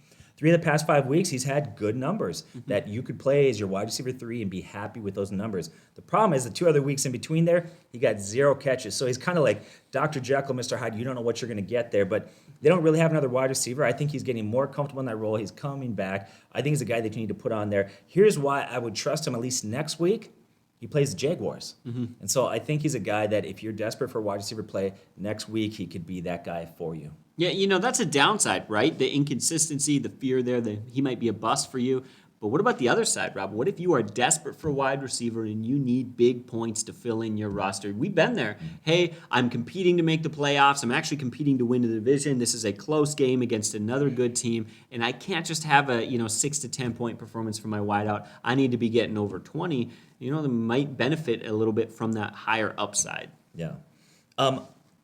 3 of the past 5 weeks, he's had good numbers that you could play as your wide receiver 3 and be happy with those numbers. The problem is the 2 other weeks in between there, he got 0 catches. So he's kind of like Dr. Jekyll, Mr. Hyde. You don't know what you're going to get there, but they don't really have another wide receiver. I think he's getting more comfortable in that role. He's coming back. I think he's a guy that you need to put on there. Here's why I would trust him at least next week. He plays the Jaguars. And so I think he's a guy that if you're desperate for a wide receiver play, next week he could be that guy for you. Yeah, that's a downside, right? The inconsistency, the fear there that he might be a bust for you. But what about the other side, Rob? What if you are desperate for a wide receiver and you need big points to fill in your roster? We've been there. Hey, I'm competing to make the playoffs. I'm actually competing to win the division. This is a close game against another good team, and I can't just have a 6 to 10 point performance from my wideout. I need to be getting over 20. They might benefit a little bit from that higher upside. Yeah.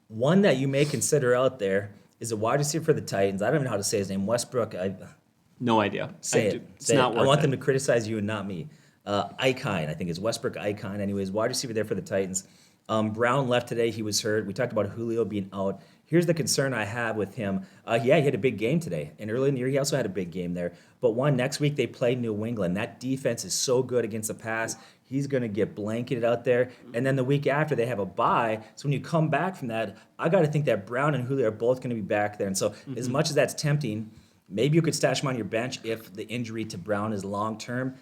One that you may consider out there is a wide receiver for the Titans. I don't even know how to say his name. Westbrook. No idea. Say it. It's not worth I want it. them to criticize you and not me. Icon, I think it's Westbrook Icon. Anyways, wide receiver there for the Titans. Brown left today. He was hurt. We talked about Julio being out. Here's the concern I have with him. He had a big game today. And early in the year, he also had a big game there. But next week they play New England. That defense is so good against the pass. He's going to get blanketed out there. And then the week after, they have a bye. So when you come back from that, I got to think that Brown and Julio are both going to be back there. And so as much as that's tempting, maybe you could stash him on your bench if the injury to Brown is long-term.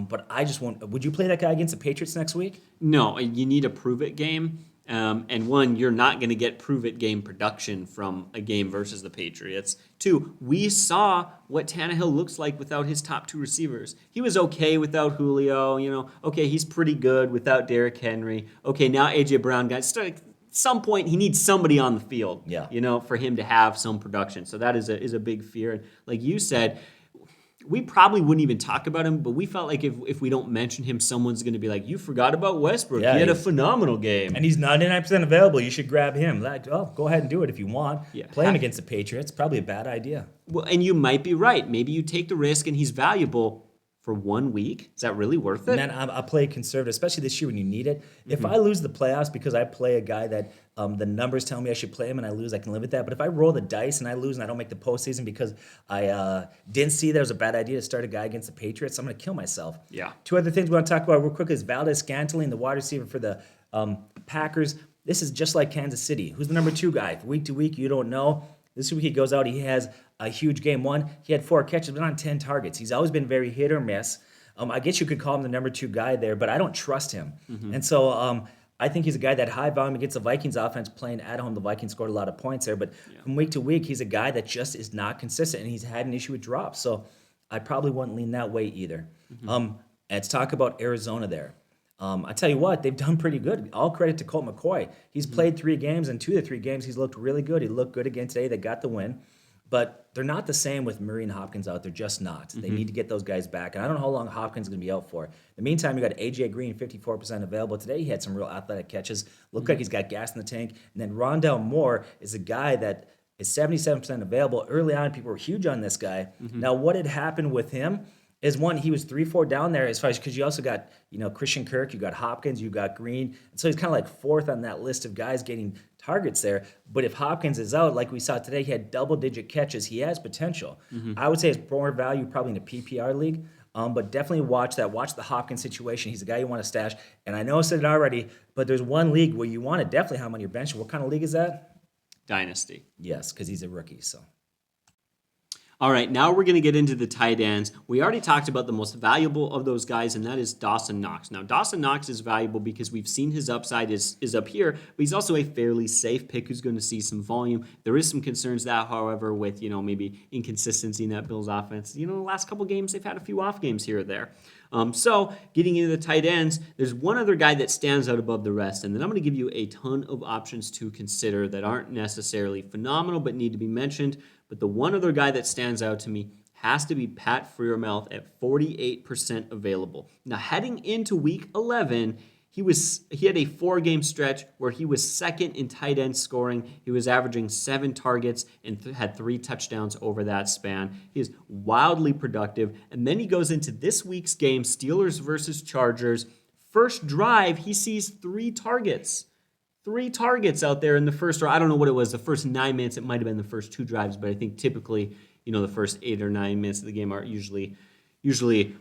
But I just won't. Would you play that guy against the Patriots next week? No, you need a prove-it game. And you're not going to get prove-it game production from a game versus the Patriots. 2, we saw what Tannehill looks like without his top 2 receivers. He was okay without Julio. Okay, he's pretty good without Derrick Henry. Okay, now A.J. Brown got started. At some point, he needs somebody on the field, for him to have some production. So that is a big fear. And like you said, we probably wouldn't even talk about him, but we felt like if we don't mention him, someone's going to be like, you forgot about Westbrook. Yeah, he had a phenomenal game. And he's 99% available. You should grab him. Go ahead and do it if you want. Yeah. Play him against the Patriots. Probably a bad idea. Well, and you might be right. Maybe you take the risk and he's valuable for 1 week. Is that really worth it? Man, I play conservative, especially this year when you need it. If I lose the playoffs because I play a guy that the numbers tell me I should play him and I lose, I can live with that. But if I roll the dice and I lose and I don't make the postseason because I didn't see there was a bad idea to start a guy against the Patriots, I'm going to kill myself. Yeah. 2 other things we want to talk about real quick is Valdez-Scantling, the wide receiver for the Packers. This is just like Kansas City. Who's the number 2 guy? From week to week, you don't know. This week he goes out, he has a huge game. He had 4 catches, but on 10 targets. He's always been very hit or miss. I guess you could call him the number 2 guy there, but I don't trust him. And so I think he's a guy that high volume against the Vikings offense playing at home. The Vikings scored a lot of points there, but from week to week, he's a guy that just is not consistent, and he's had an issue with drops. So I probably wouldn't lean that way either. Let's talk about Arizona there. I tell you what, they've done pretty good. All credit to Colt McCoy. He's played 3 games, and 2 of the 3 games he's looked really good. He looked good again today. They got the win. But they're not the same with Murray and Hopkins out. They're just not. They need to get those guys back. And I don't know how long Hopkins is going to be out for. In the meantime, you got A.J. Green, 54% available today. He had some real athletic catches. Looked like he's got gas in the tank. And then Rondell Moore is a guy that is 77% available. Early on, people were huge on this guy. Now, what had happened with him is, one, he was 3-4 down there as far as, because you also got, Christian Kirk, you got Hopkins, you got Green. And so he's kind of like 4th on that list of guys getting targets there. But if Hopkins is out, like we saw today, he had double-digit catches. He has potential. I would say it's more value probably in a PPR league. But definitely watch that. Watch the Hopkins situation. He's a guy you want to stash. And I know I said it already, but there's one league where you want to definitely have him on your bench. What kind of league is that? Dynasty. Yes, because he's a rookie, so. All right, now we're going to get into the tight ends. We already talked about the most valuable of those guys, and that is Dawson Knox. Now, Dawson Knox is valuable because we've seen his upside is up here, but he's also a fairly safe pick who's going to see some volume. There is some concerns that, however, with, maybe inconsistency in that Bills offense. The last couple games, they've had a few off games here or there. So getting into the tight ends, there's one other guy that stands out above the rest, and then I'm going to give you a ton of options to consider that aren't necessarily phenomenal but need to be mentioned. But the one other guy that stands out to me has to be Pat Freiermuth at 48% available. Now, heading into Week 11, he had a 4-game stretch where he was second in tight end scoring. He was averaging 7 targets and had 3 touchdowns over that span. He is wildly productive. And then he goes into this week's game, Steelers versus Chargers. First drive, he sees 3 targets. 3 targets out there in the first, or I don't know what it was, the first 9 minutes. It might have been the first 2 drives, but I think typically, the first 8 or 9 minutes of the game are usually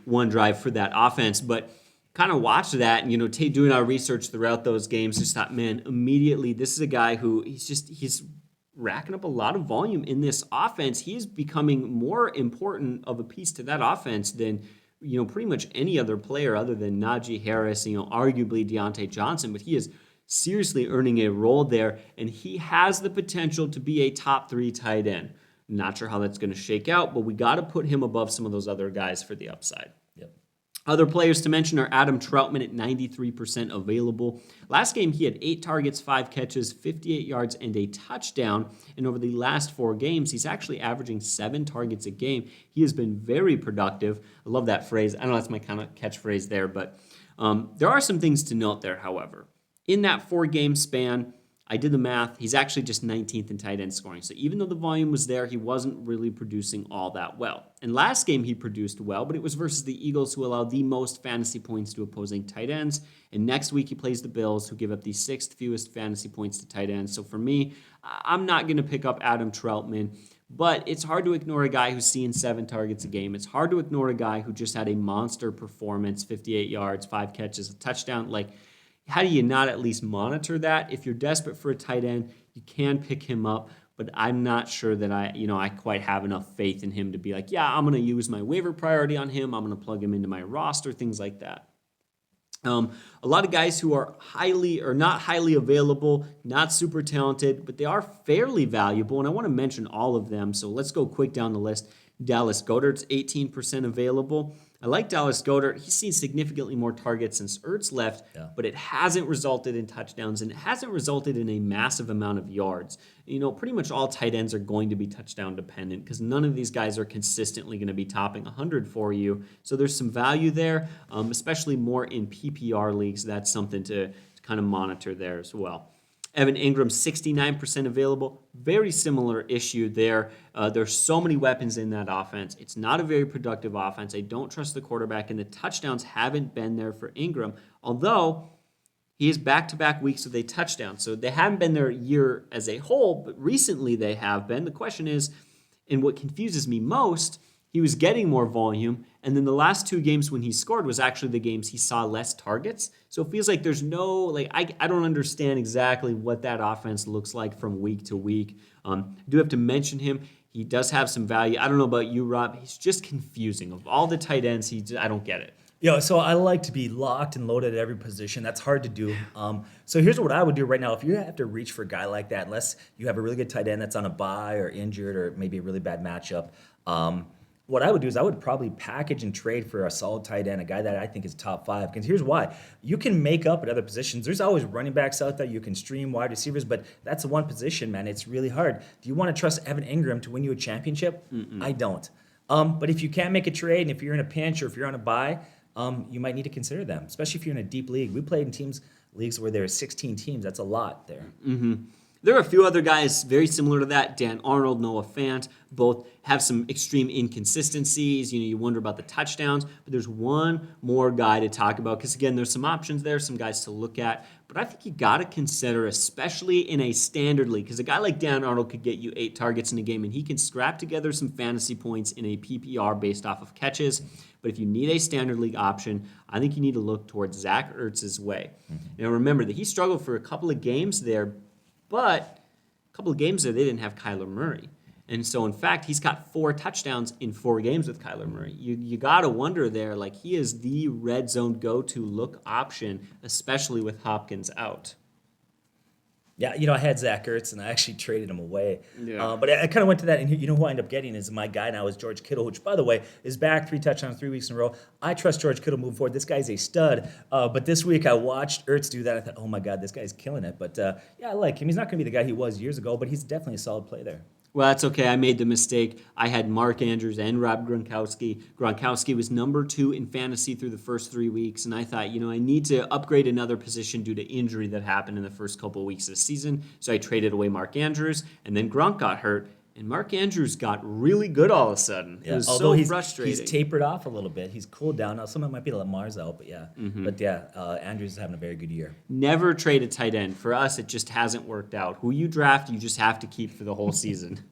one drive for that offense. But kind of watched that and, doing our research throughout those games, just thought, man, immediately, this is a guy who he's racking up a lot of volume in this offense. He's becoming more important of a piece to that offense than, pretty much any other player other than Najee Harris, arguably Deontay Johnson, but he is seriously earning a role there, and he has the potential to be a top 3 tight end. Not sure how that's going to shake out, but we got to put him above some of those other guys for the upside. Yep. Other players to mention are Adam Troutman at 93% available. Last game, he had 8 targets, 5 catches, 58 yards, and a touchdown. And over the last 4 games, he's actually averaging 7 targets a game. He has been very productive. I love that phrase. I know that's my kind of catchphrase there, but there are some things to note there, however. In that 4-game span, I did the math. He's actually just 19th in tight end scoring. So even though the volume was there, he wasn't really producing all that well. And last game he produced well, but it was versus the Eagles, who allow the most fantasy points to opposing tight ends. And next week he plays the Bills, who give up the 6th fewest fantasy points to tight ends. So for me, I'm not going to pick up Adam Troutman. But it's hard to ignore a guy who's seeing 7 targets a game. It's hard to ignore a guy who just had a monster performance, 58 yards, 5 catches, a touchdown. How do you not at least monitor that? If you're desperate for a tight end, you can pick him up, but I'm not sure that I quite have enough faith in him to be like, yeah, I'm going to use my waiver priority on him. I'm going to plug him into my roster, things like that. A lot of guys who are not highly available, not super talented, but they are fairly valuable, and I want to mention all of them. So let's go quick down the list. Dallas Goedert's 18% available. I like Dallas Goedert. He's seen significantly more targets since Ertz left, but it hasn't resulted in touchdowns, and it hasn't resulted in a massive amount of yards. Pretty much all tight ends are going to be touchdown dependent because none of these guys are consistently going to be topping 100 for you. So there's some value there, especially more in PPR leagues. That's something to kind of monitor there as well. Evan Ingram, 69% available. Very similar issue there. There's so many weapons in that offense. It's not a very productive offense. I don't trust the quarterback, and the touchdowns haven't been there for Ingram, although he has back-to-back weeks with a touchdown. So they haven't been there year as a whole, but recently they have been. The question is, and what confuses me most, he was getting more volume, and then the last 2 games when he scored was actually the games he saw less targets. So it feels like there's no, I don't understand exactly what that offense looks like from week to week. I do have to mention him. He does have some value. I don't know about you, Rob. He's just confusing. Of all the tight ends, I don't get it. So I like to be locked and loaded at every position. That's hard to do. So here's what I would do right now. If you have to reach for a guy like that, unless you have a really good tight end that's on a bye or injured or maybe a really bad matchup, what I would do is I would probably package and trade for a solid tight end, a guy that I think is top 5. Because here's why. You can make up at other positions. There's always running backs out there. You can stream wide receivers, but that's one position, man. It's really hard. Do you want to trust Evan Ingram to win you a championship? I don't. But if you can't make a trade, and if you're in a pinch or if you're on a bye, you might need to consider them, especially if you're in a deep league. We played in leagues where there are 16 teams. That's a lot there. There are a few other guys very similar to that. Dan Arnold, Noah Fant, both have some extreme inconsistencies. You wonder about the touchdowns, but there's one more guy to talk about because, again, there's some options there, some guys to look at. But I think you got to consider, especially in a standard league, because a guy like Dan Arnold could get you 8 targets in a game, and he can scrap together some fantasy points in a PPR based off of catches. But if you need a standard league option, I think you need to look towards Zach Ertz's way. Now, remember that he struggled for a couple of games there, but a couple of games there, they didn't have Kyler Murray. And so, in fact, he's got 4 touchdowns in 4 games with Kyler Murray. You got to wonder there, he is the red zone go-to look option, especially with Hopkins out. Yeah, I had Zach Ertz, and I actually traded him away. Yeah. But I kind of went to that, and who I ended up getting is my guy now is George Kittle, which, by the way, is back 3 touchdowns 3 weeks in a row. I trust George Kittle moving forward. This guy's a stud. But this week I watched Ertz do that. I thought, oh, my God, this guy's killing it. But, I like him. He's not going to be the guy he was years ago, but he's definitely a solid play there. Well, that's okay. I made the mistake. I had Mark Andrews and Rob Gronkowski. Gronkowski was number 2 in fantasy through the first 3 weeks, and I thought, I need to upgrade another position due to injury that happened in the first couple of weeks of the season. So I traded away Mark Andrews, and then Gronk got hurt, and Mark Andrews got really good all of a sudden. Yeah. It was Although so frustrating. He's tapered off a little bit. He's cooled down. Now, some of it might be Lamar's out, but yeah. But yeah, Andrews is having a very good year. Never trade a tight end. For us, it just hasn't worked out. Who you draft, you just have to keep for the whole season.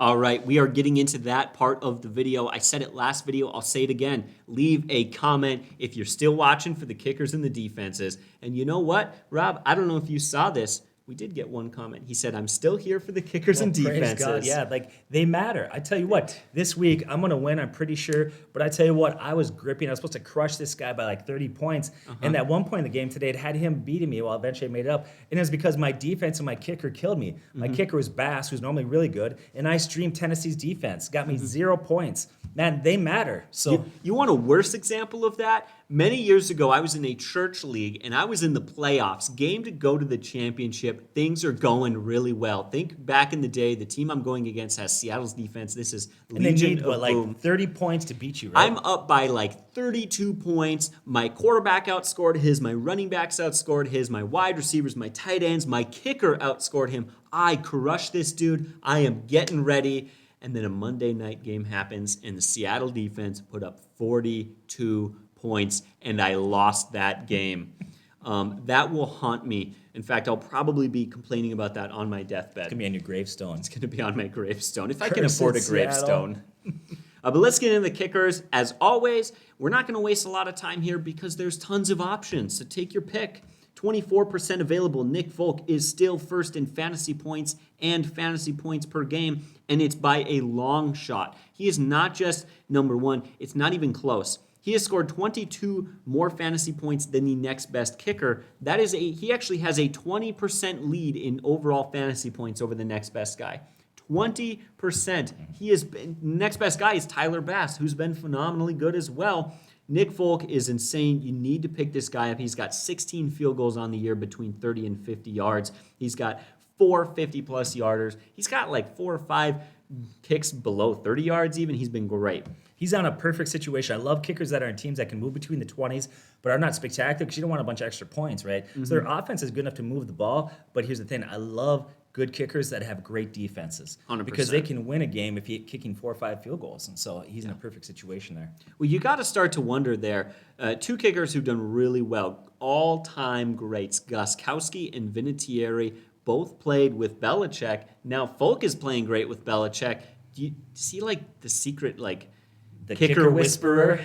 All right, we are getting into that part of the video. I said it last video, I'll say it again. Leave a comment if you're still watching for the kickers and the defenses. And you know what, Rob, I don't know if you saw this. We did get one comment. He said, I'm still here for the kickers and defenses. Praise God, yeah, like they matter. I tell you what, this week I'm going to win, I'm pretty sure. But I tell you what, I was gripping. I was supposed to crush this guy by like 30 points. And at one point in the game today, it had him beating me. Well, eventually I made it up. And it was because my defense and my kicker killed me. My kicker was Bass, who's normally really good. And I streamed Tennessee's defense. Got me 0 points. Man, they matter. So you want a worse example of that? Many years ago, I was in a church league, and I was in the playoffs. Game to go to the championship. Things are going really well. Think back in the day, the team I'm going against has Seattle's defense. This is Legion of Boom. Like 30 points to beat you, right? I'm up by like 32 points. My quarterback outscored his. My running backs outscored his. My wide receivers, my tight ends, my kicker outscored him. I crushed this dude. I am getting ready. And then a Monday night game happens, and the Seattle defense put up 42 points, and I lost that game. That will haunt me. In fact, I'll probably be complaining about that on my deathbed. It's going to be on your gravestone. It's going to be on my gravestone, if I can Curse afford a it, gravestone. But let's get into the kickers. As always, we're not going to waste a lot of time here because there's tons of options, so take your pick. 24% available. Nick Folk is still first in fantasy points and fantasy points per game, and it's by a long shot. He is not just number one. It's not even close. He has scored 22 more fantasy points than the next best kicker. He actually has a 20% lead in overall fantasy points over the next best guy. 20%. Next best guy is Tyler Bass, who's been phenomenally good as well. Nick Folk is insane. You need to pick this guy up. He's got 16 field goals on the year between 30 and 50 yards. He's got 4 50-plus yarders. He's got like 4 or 5 kicks below 30 yards even. He's been great. He's on a perfect situation. I love kickers that are in teams that can move between the 20s, but are not spectacular because you don't want a bunch of extra points, right? So their offense is good enough to move the ball, but here's the thing. I love good kickers that have great defenses 100%. Because they can win a game if you're kicking 4 or 5 field goals, and so he's in a perfect situation there. Well, you got to start to wonder there. 2 kickers who've done really well, all-time greats, Gostkowski and Vinatieri, both played with Belichick. Now Folk is playing great with Belichick. Do you see like the secret The kicker whisperer?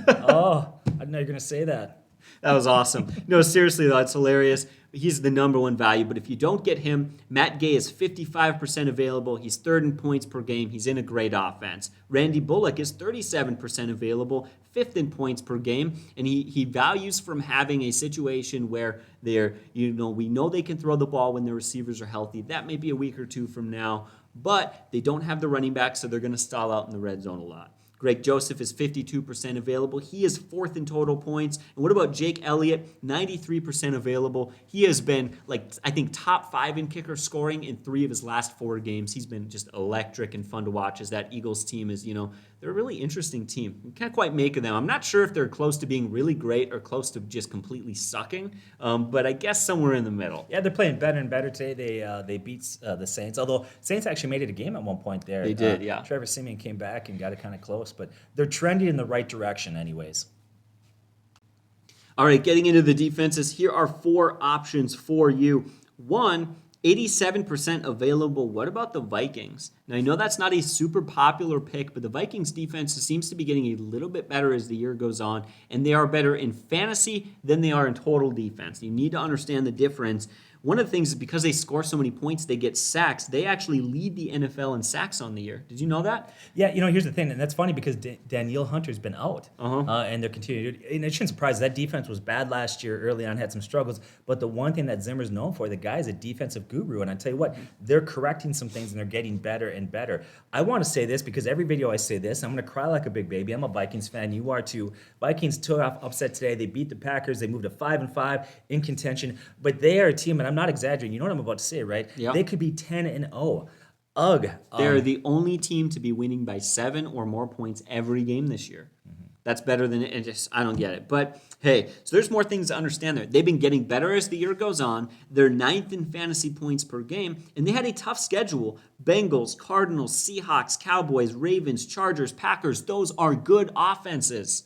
Oh, I didn't know you were going to say that. That was awesome. No, seriously, though, it's hilarious. He's the number one value, but if you don't get him, Matt Gay is 55% available. He's third in points per game. He's in a great offense. Randy Bullock is 37% available, fifth in points per game, and he values from having a situation where we know they can throw the ball when their receivers are healthy. That may be a week or two from now, but they don't have the running back, so they're going to stall out in the red zone a lot. Greg Joseph is 52% available. He is 4th in total points. And what about Jake Elliott? 93% available. He has been, I think, top 5 in kicker scoring in 3 of his last 4 games. He's been just electric and fun to watch as that Eagles team is, they're a really interesting team. We can't quite make of them. I'm not sure if they're close to being really great or close to just completely sucking, but I guess somewhere in the middle. Yeah, they're playing better and better today. They beat the Saints, although Saints actually made it a game at one point there. They did, yeah. Trevor Siemian came back and got it kind of close, but they're trending in the right direction anyways. All right, getting into the defenses, here are 4 options for you. 1, 87% available. What about the Vikings? Now, I know that's not a super popular pick, but the Vikings defense seems to be getting a little bit better as the year goes on, and they are better in fantasy than they are in total defense. You need to understand the difference. One of the things is because they score so many points, they get sacks. They actually lead the NFL in sacks on the year. Did you know that? Yeah, here's the thing, and that's funny because Danielle Hunter's been out, and they're continuing. And it shouldn't surprise. That defense was bad last year. Early on, had some struggles. But the one thing that Zimmer's known for, the guy is a defensive guru. And I tell you what, they're correcting some things and they're getting better and better. I want to say this because every video I say this, I'm going to cry like a big baby. I'm a Vikings fan. You are too. Vikings took off upset today. They beat the Packers. They moved to 5-5 in contention. But they are a team, and I'm not exaggerating. You know what I'm about to say, right? Yep. They could be 10-0. Ugh. They're the only team to be winning by 7 or more points every game this year. That's better than it. And I don't get it. But hey, so there's more things to understand there. They've been getting better as the year goes on. They're 9th in fantasy points per game, and they had a tough schedule. Bengals, Cardinals, Seahawks, Cowboys, Ravens, Chargers, Packers. Those are good offenses.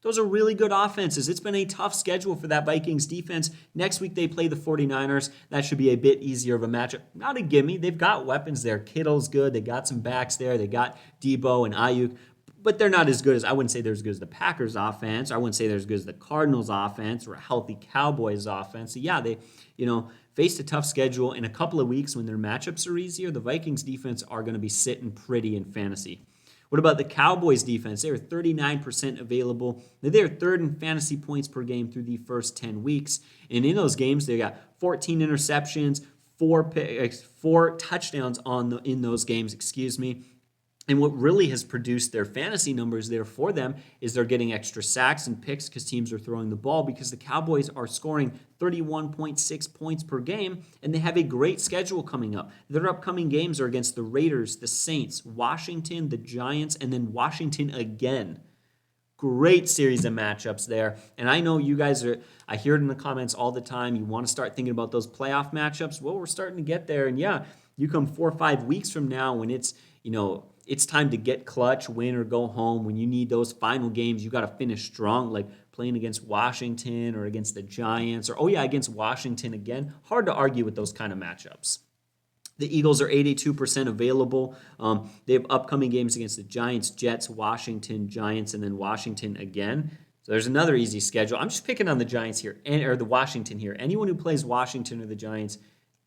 Those are really good offenses. It's been a tough schedule for that Vikings defense. Next week they play the 49ers. That should be a bit easier of a matchup. Not a gimme. They've got weapons there. Kittle's good. They got some backs there. They got Debo and Ayuk. But they're not as good as, I wouldn't say they're as good as the Packers offense. I wouldn't say they're as good as the Cardinals offense or a healthy Cowboys offense. So yeah, they, faced a tough schedule. In a couple of weeks when their matchups are easier, the Vikings defense are going to be sitting pretty in fantasy. What about the Cowboys defense? They are 39% available. They're third in fantasy points per game through the first 10 weeks. And in those games, they got 14 interceptions, four touchdowns in those games, And what really has produced their fantasy numbers there for them is they're getting extra sacks and picks because teams are throwing the ball, because the Cowboys are scoring 31.6 points per game, and they have a great schedule coming up. Their upcoming games are against the Raiders, the Saints, Washington, the Giants, and then Washington again. Great series of matchups there. And I know you guys I hear it in the comments all the time, you want to start thinking about those playoff matchups. Well, we're starting to get there. And yeah, you come 4 or 5 weeks from now when it's, it's time to get clutch, win or go home. When you need those final games, you got to finish strong, like playing against Washington or against the Giants or, against Washington again. Hard to argue with those kind of matchups. The Eagles are 82% available. They have upcoming games against the Giants, Jets, Washington, Giants, and then Washington again. So there's another easy schedule. I'm just picking on the Giants here, or the Washington here. Anyone who plays Washington or the Giants,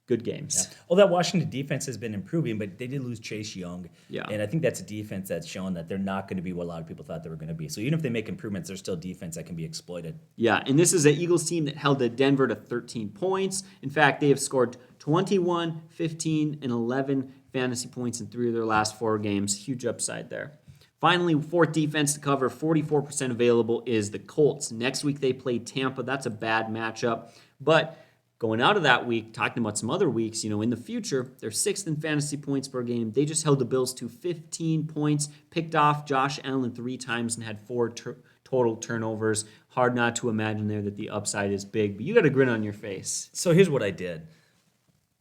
good games. Yeah. Well, that Washington defense has been improving, but they did lose Chase Young. Yeah. And I think that's a defense that's shown that they're not going to be what a lot of people thought they were going to be. So even if they make improvements, they're still defense that can be exploited. Yeah, and this is an Eagles team that held Denver to 13 points. In fact, they have scored 21, 15, and 11 fantasy points in 3 of their last 4 games. Huge upside there. Finally, fourth defense to cover, 44% available, is the Colts. Next week they play Tampa. That's a bad matchup. But going out of that week, talking about some other weeks, in the future, they're 6th in fantasy points per game. They just held the Bills to 15 points, picked off Josh Allen 3 times, and had 4 total turnovers. Hard not to imagine there that the upside is big, but you got a grin on your face. So here's what I did.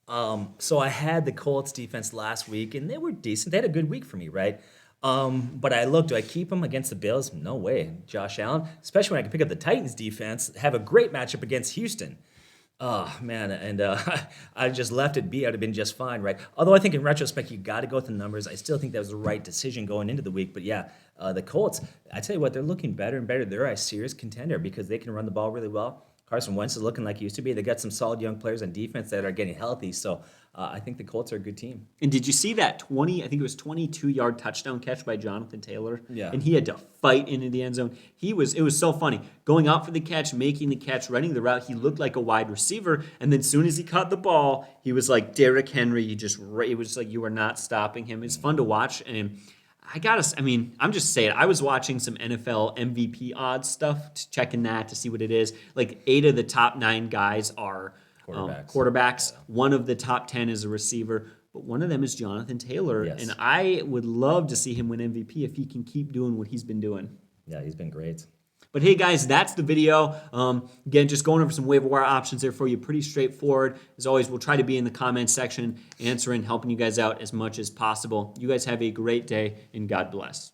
So I had the Colts defense last week, and they were decent. They had a good week for me, right? But I looked, do I keep them against the Bills? No way. Josh Allen, especially when I can pick up the Titans defense, have a great matchup against Houston. Oh, man, and I just left it be. I would have been just fine, right? Although I think in retrospect, you got to go with the numbers. I still think that was the right decision going into the week. But yeah, the Colts, I tell you what, they're looking better and better. They're a serious contender because they can run the ball really well. Carson Wentz is looking like he used to be. They got some solid young players on defense that are getting healthy. So I think the Colts are a good team. And did you see that 22-yard touchdown catch by Jonathan Taylor? Yeah. And he had to fight into the end zone. It was so funny. Going out for the catch, making the catch, running the route, he looked like a wide receiver. And then as soon as he caught the ball, he was like Derrick Henry. It was like you were not stopping him. It's fun to watch. And I'm just saying, I was watching some NFL MVP odds stuff, checking that to see what it is. Like 8 of the top 9 guys are quarterbacks. Yeah. One of the top 10 is a receiver, but one of them is Jonathan Taylor. Yes. And I would love to see him win MVP if he can keep doing what he's been doing. Yeah, he's been great. But hey, guys, that's the video. Again, just going over some waiver wire options there for you. Pretty straightforward. As always, we'll try to be in the comments section, answering, helping you guys out as much as possible. You guys have a great day, and God bless.